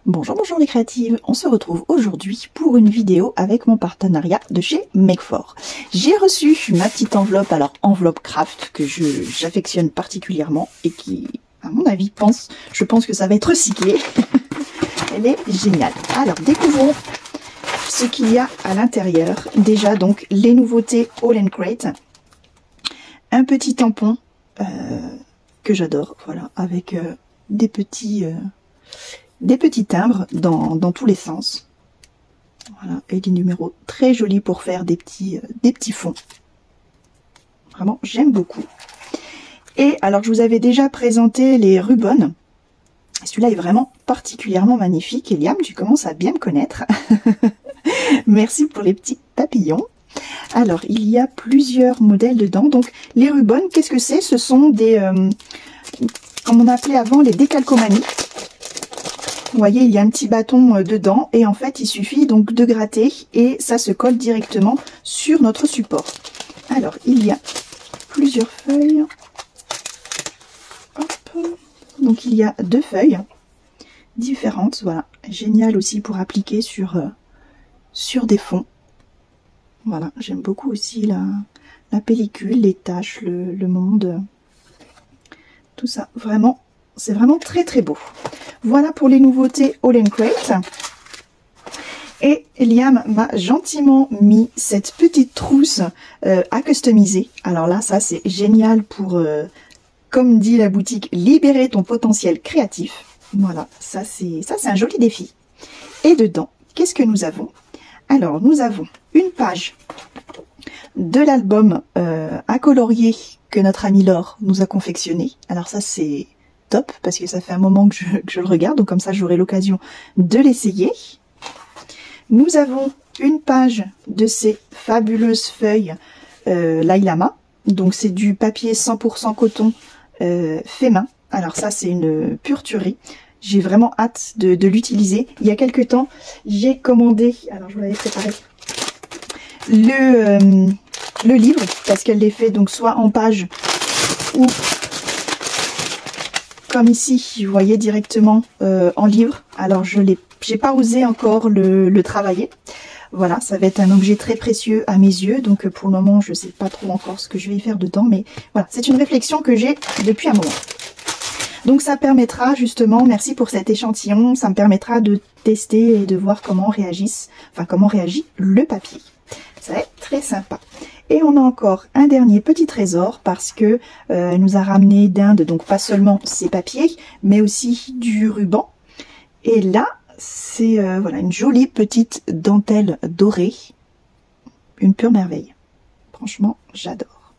Bonjour, bonjour les créatives, on se retrouve aujourd'hui pour une vidéo avec mon partenariat de chez Make4. J'ai reçu ma petite enveloppe, alors enveloppe craft que j'affectionne particulièrement et qui, à mon avis, je pense que ça va être recyclé. Elle est géniale. Alors découvrons ce qu'il y a à l'intérieur. Déjà donc les nouveautés All and Crate, un petit tampon que j'adore, voilà, avec des petits timbres dans tous les sens. Voilà, et des numéros très jolis pour faire des petits fonds. Vraiment, j'aime beaucoup. Et alors, je vous avais déjà présenté les Rubon. Celui-là est vraiment particulièrement magnifique. Eliam, tu commences à bien me connaître. Merci pour les petits papillons. Alors, il y a plusieurs modèles dedans. Donc, les Rubon, qu'est-ce que c'est? Ce sont des, comme on appelait avant, les décalcomanies. Vous voyez, il y a un petit bâton dedans et en fait, il suffit donc de gratter et ça se colle directement sur notre support. Alors, il y a plusieurs feuilles. Hop. Donc, il y a 2 feuilles différentes. Voilà, génial aussi pour appliquer sur des fonds. Voilà, j'aime beaucoup aussi la pellicule, les taches, le monde. Tout ça, vraiment, c'est vraiment très très beau. Voilà pour les nouveautés All and Crate. Et Eliam m'a gentiment mis cette petite trousse à customiser. Alors là, ça c'est génial pour, comme dit la boutique, libérer ton potentiel créatif. Voilà, ça c'est un joli défi. Et dedans, qu'est-ce que nous avons? Alors, nous avons une page de l'album à colorier que notre amie Laure nous a confectionné. Alors ça c'est top parce que ça fait un moment que je le regarde, donc comme ça j'aurai l'occasion de l'essayer. Nous avons une page de ces fabuleuses feuilles Lailama, donc c'est du papier 100% coton fait main. Alors ça c'est une pure tuerie, j'ai vraiment hâte de l'utiliser. Il y a quelques temps j'ai commandé, alors je vous l'avais préparé, le livre parce qu'elle les fait donc soit en page ou comme ici, vous voyez directement en livre. Alors j'ai pas osé encore le travailler. Voilà, ça va être un objet très précieux à mes yeux. Donc pour le moment, je sais pas trop encore ce que je vais y faire dedans. Mais voilà, c'est une réflexion que j'ai depuis un moment. Donc ça permettra justement, merci pour cet échantillon, ça me permettra de tester et de voir comment réagit le papier. Ça va être très sympa. Et on a encore un dernier petit trésor parce que elle nous a ramené d'Inde, donc pas seulement ses papiers, mais aussi du ruban. Et là, c'est voilà, une jolie petite dentelle dorée. Une pure merveille. Franchement, j'adore.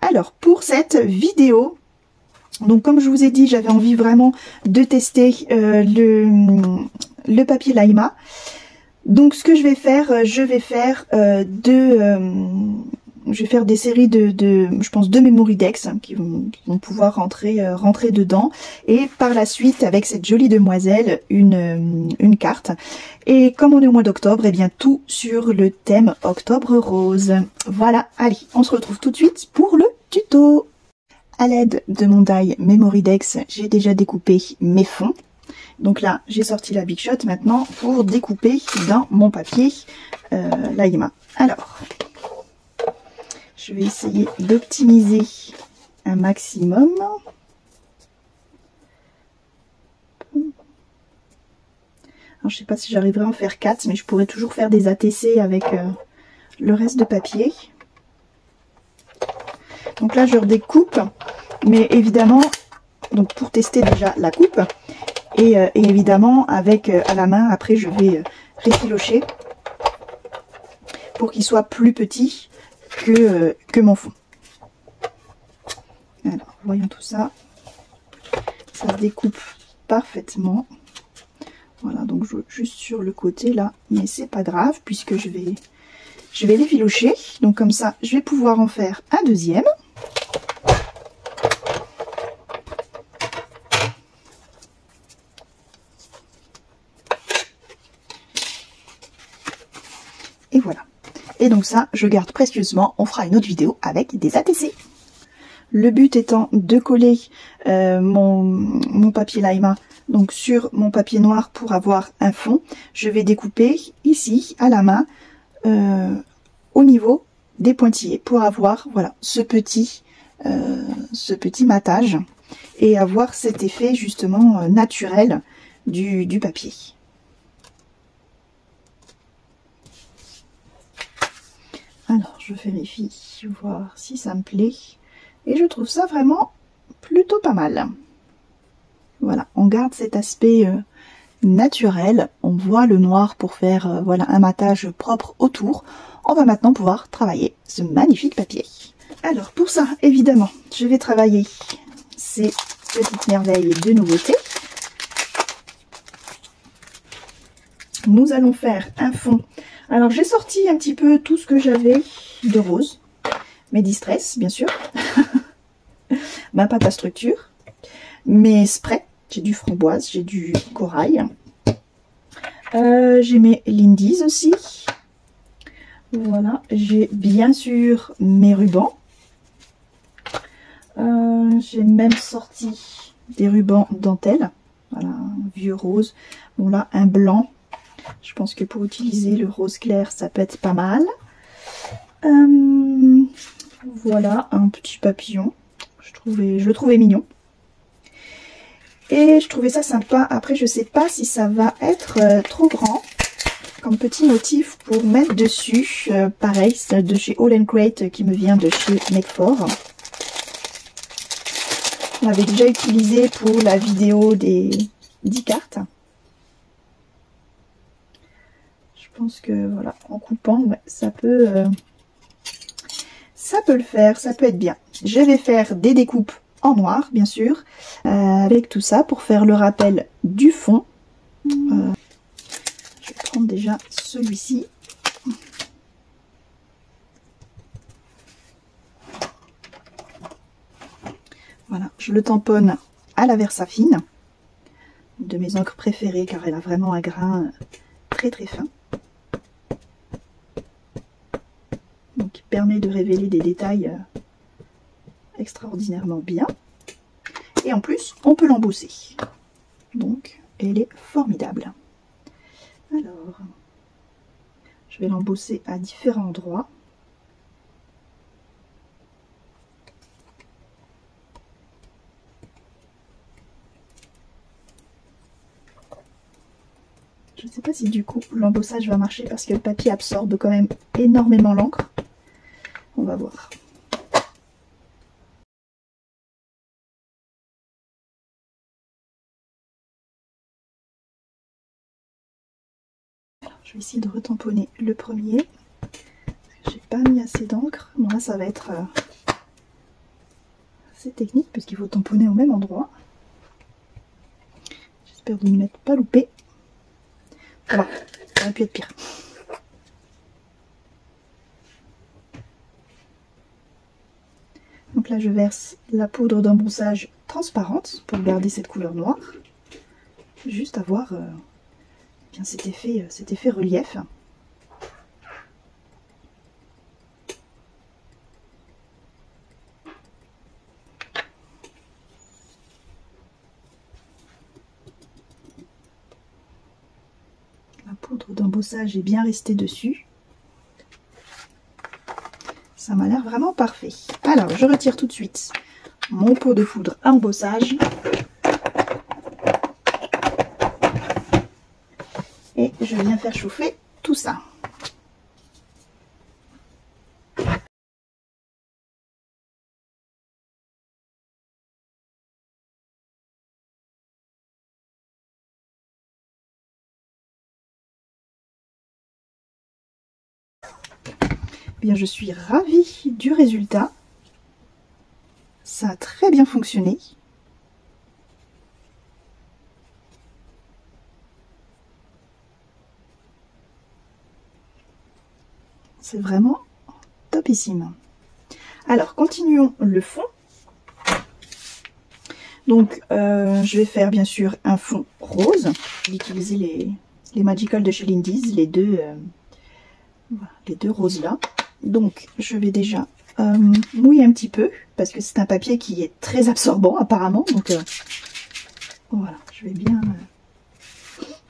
Alors, pour cette vidéo, donc comme je vous ai dit, j'avais envie vraiment de tester le papier Laima. Donc ce que je vais faire, je vais faire des séries je pense, de Mémoridex qui vont pouvoir rentrer dedans. Et par la suite, avec cette jolie demoiselle, une carte. Et comme on est au mois d'octobre, et bien tout sur le thème Octobre Rose. Voilà, allez, on se retrouve tout de suite pour le tuto. À l'aide de mon die Mémoridex, j'ai déjà découpé mes fonds. Donc là, j'ai sorti la Big Shot maintenant pour découper dans mon papier Laima. Alors, je vais essayer d'optimiser un maximum. Alors, je sais pas si j'arriverai à en faire 4, mais je pourrais toujours faire des ATC avec le reste de papier. Donc là, je redécoupe, mais évidemment, donc pour tester déjà la coupe, et évidemment, avec à la main, après, je vais réfilocher pour qu'il soit plus petit que mon fond. Alors, voyons tout ça. Ça se découpe parfaitement. Voilà, donc juste sur le côté là, mais c'est pas grave puisque je vais l'effilocher. Donc comme ça, je vais pouvoir en faire un deuxième. Et voilà. Et donc ça, je garde précieusement. On fera une autre vidéo avec des ATC. Le but étant de coller mon papier Laima Donc sur mon papier noir, pour avoir un fond, je vais découper ici à la main au niveau des pointillés pour avoir voilà ce petit matage et avoir cet effet justement naturel du papier. Alors je vérifie voir si ça me plaît et je trouve ça vraiment plutôt pas mal. Voilà, on garde cet aspect naturel, on voit le noir pour faire voilà un matage propre autour. On va maintenant pouvoir travailler ce magnifique papier. Alors pour ça, évidemment, je vais travailler ces petites merveilles de nouveautés. Nous allons faire un fond. Alors j'ai sorti un petit peu tout ce que j'avais de rose, mes distress bien sûr, ma pâte à structure, mes sprays, j'ai du framboise, j'ai du corail, j'ai mes Lindy's aussi, voilà, j'ai bien sûr mes rubans, j'ai même sorti des rubans dentelle, voilà, un vieux rose, bon là un blanc, je pense que pour utiliser le rose clair ça peut être pas mal, voilà un petit papillon, je le trouvais mignon. Et je trouvais ça sympa. Après, je sais pas si ça va être trop grand comme petit motif pour mettre dessus. Pareil, c'est de chez All & Crate qui me vient de chez Make For. On l'avait déjà utilisé pour la vidéo des 10 cartes. Je pense que voilà, en coupant, ouais, ça peut le faire, ça peut être bien. Je vais faire des découpes en noir bien sûr avec tout ça pour faire le rappel du fond. Je vais prendre déjà celui-ci. Voilà, je le tamponne à la Versafine, de mes encres préférées car elle a vraiment un grain très très fin, donc qui permet de révéler des détails extraordinairement bien. Et en plus, on peut l'embosser. Donc, elle est formidable. Alors, je vais l'embosser à différents endroits. Je ne sais pas si du coup l'embossage va marcher parce que le papier absorbe quand même énormément l'encre. On va voir. Je vais essayer de retamponner le premier. J'ai pas mis assez d'encre. Bon là ça va être assez technique puisqu'il faut tamponner au même endroit. J'espère de ne m'être pas loupé. Ça va, ça aurait pu être pire. Donc là je verse la poudre d'embossage transparente pour garder cette couleur noire. Juste avoir bien cet effet relief. La poudre d'embossage est bien restée dessus. Ça m'a l'air vraiment parfait. Alors, je retire tout de suite mon pot de poudre à embossage. Et je viens faire chauffer tout ça. Bien, je suis ravie du résultat. Ça a très bien fonctionné. C'est vraiment topissime. Alors, continuons le fond. Donc, je vais faire bien sûr un fond rose. J'ai utilisé les Magical de chez Lindy's, les deux roses là. Donc, je vais déjà mouiller un petit peu, parce que c'est un papier qui est très absorbant apparemment. Donc, Voilà, je vais bien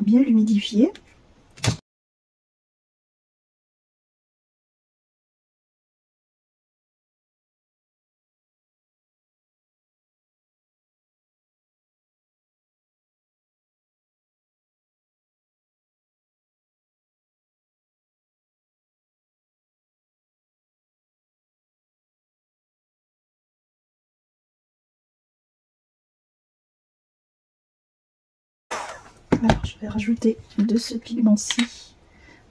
l'humidifier. Alors, je vais rajouter de ce pigment-ci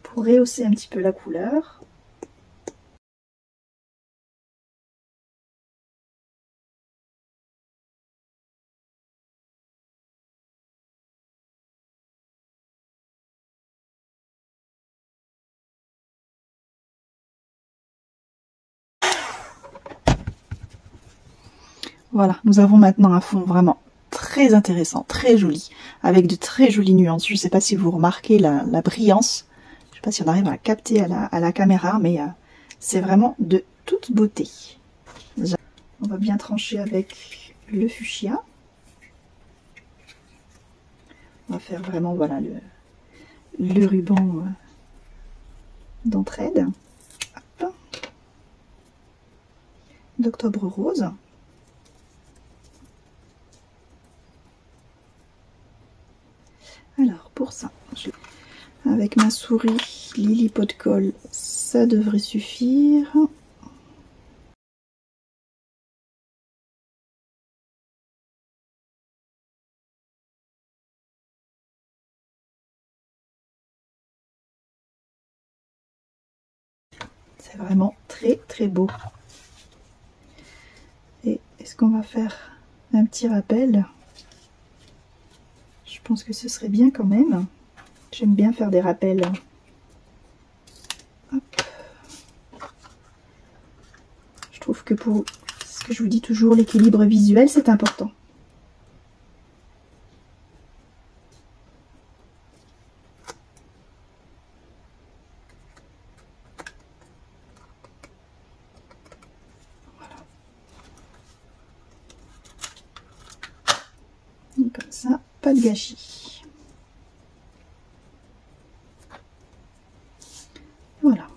pour rehausser un petit peu la couleur. Voilà, nous avons maintenant un fond vraiment très intéressant, très joli, avec de très jolies nuances. Je ne sais pas si vous remarquez la brillance. Je ne sais pas si on arrive à capter à la caméra, mais c'est vraiment de toute beauté. On va bien trancher avec le fuchsia. On va faire vraiment, voilà, le ruban d'entraide. D'octobre rose. Alors pour ça, avec ma souris Lily Pot de Colle, ça devrait suffire. C'est vraiment très très beau. Et est-ce qu'on va faire un petit rappel? Je pense que ce serait bien quand même. J'aime bien faire des rappels. Hop. Je trouve que pour ce que je vous dis toujours, l'équilibre visuel, c'est important. Voilà. Et comme ça, pas de gâchis. Voilà.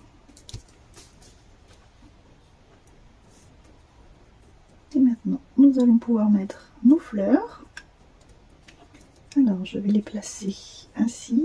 Et maintenant, nous allons pouvoir mettre nos fleurs. Alors, je vais les placer ainsi.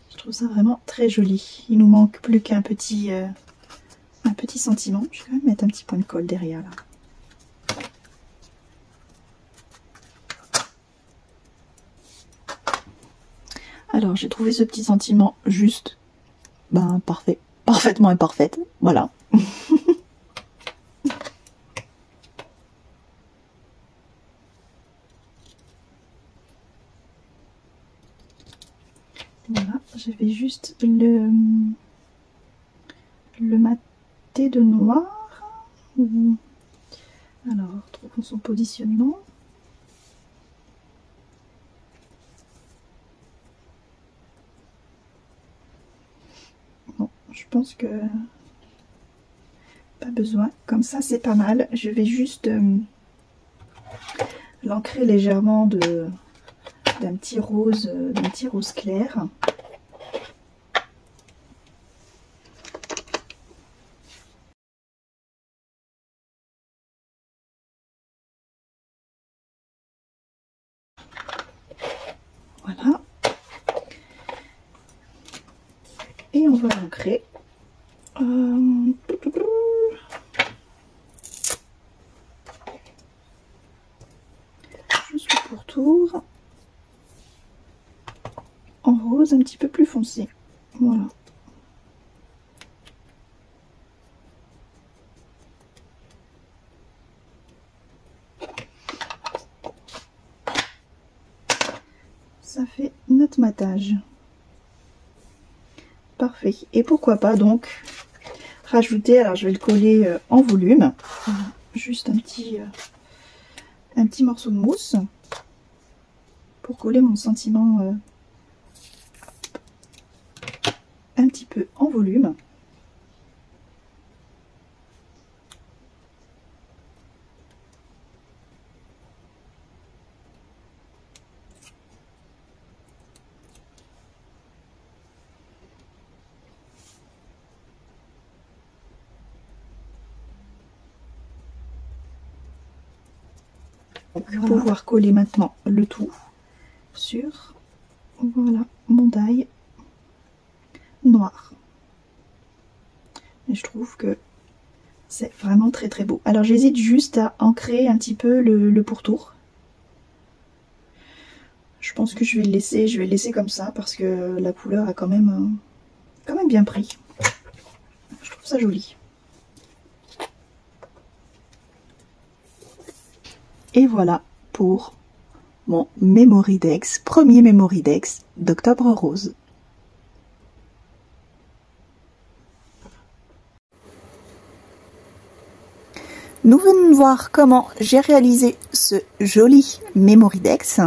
Je trouve ça vraiment très joli. Il nous manque plus qu'un petit sentiment. Je vais quand même mettre un petit point de colle derrière là. Alors j'ai trouvé ce petit sentiment juste, ben parfait, parfaitement imparfaite, voilà. Voilà, je vais juste le mater de noir. Alors, trouvons son positionnement. Bon, je pense que pas besoin. Comme ça, c'est pas mal. Je vais juste l'ancrer légèrement d'un petit rose clair. Voilà. Et on va l'ancrer. Juste le pourtour. En rose un petit peu plus foncé. Voilà. grattage. Parfait. Et pourquoi pas donc rajouter, alors je vais le coller en volume, juste un petit morceau de mousse pour coller mon sentiment un petit peu en volume. Voilà. Pouvoir coller maintenant le tout sur, voilà, mon die noir. Et je trouve que c'est vraiment très très beau. Alors j'hésite juste à ancrer un petit peu le pourtour. Je pense que je vais le laisser comme ça parce que la couleur a quand même bien pris. Je trouve ça joli. Et voilà pour mon Memory Dex, premier Memory Dex d'Octobre Rose. Nous venons de voir comment j'ai réalisé ce joli Memory Dex.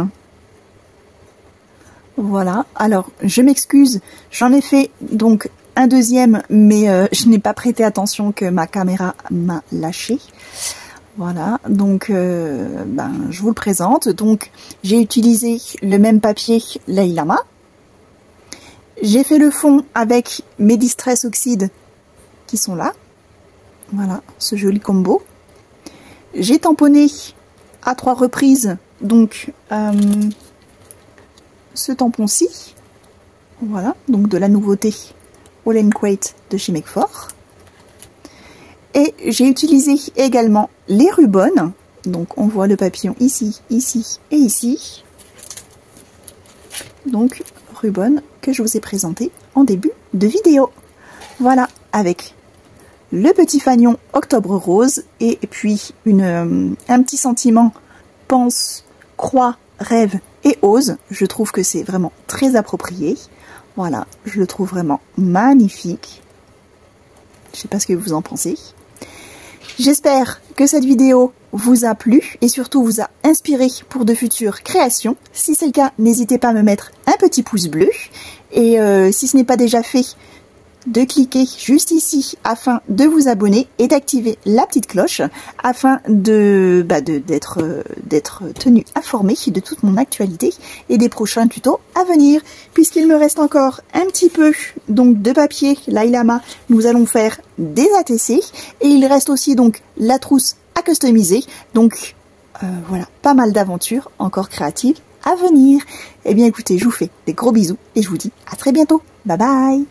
Voilà, alors je m'excuse, j'en ai fait donc un deuxième, mais je n'ai pas prêté attention que ma caméra m'a lâché. Voilà, donc je vous le présente. Donc j'ai utilisé le même papier Lailama. J'ai fait le fond avec mes Distress Oxide qui sont là. Voilà, ce joli combo. J'ai tamponné à 3 reprises donc ce tampon-ci. Voilà, donc de la nouveauté All and Quate de chez Make4. Et j'ai utilisé également les rubans. Donc on voit le papillon ici, ici et ici. Donc rubans que je vous ai présenté en début de vidéo. Voilà, avec le petit fanion Octobre Rose et puis un petit sentiment pense, croit, rêve et ose. Je trouve que c'est vraiment très approprié. Voilà, je le trouve vraiment magnifique. Je sais pas ce que vous en pensez. J'espère que cette vidéo vous a plu et surtout vous a inspiré pour de futures créations. Si c'est le cas, n'hésitez pas à me mettre un petit pouce bleu. Et si ce n'est pas déjà fait, de cliquer juste ici afin de vous abonner et d'activer la petite cloche afin d'être tenu informé de toute mon actualité et des prochains tutos à venir. Puisqu'il me reste encore un petit peu donc de papier Lailama, nous allons faire des ATC et il reste aussi donc la trousse à customiser. Donc voilà, pas mal d'aventures encore créatives à venir. Eh bien écoutez, je vous fais des gros bisous et je vous dis à très bientôt. Bye bye.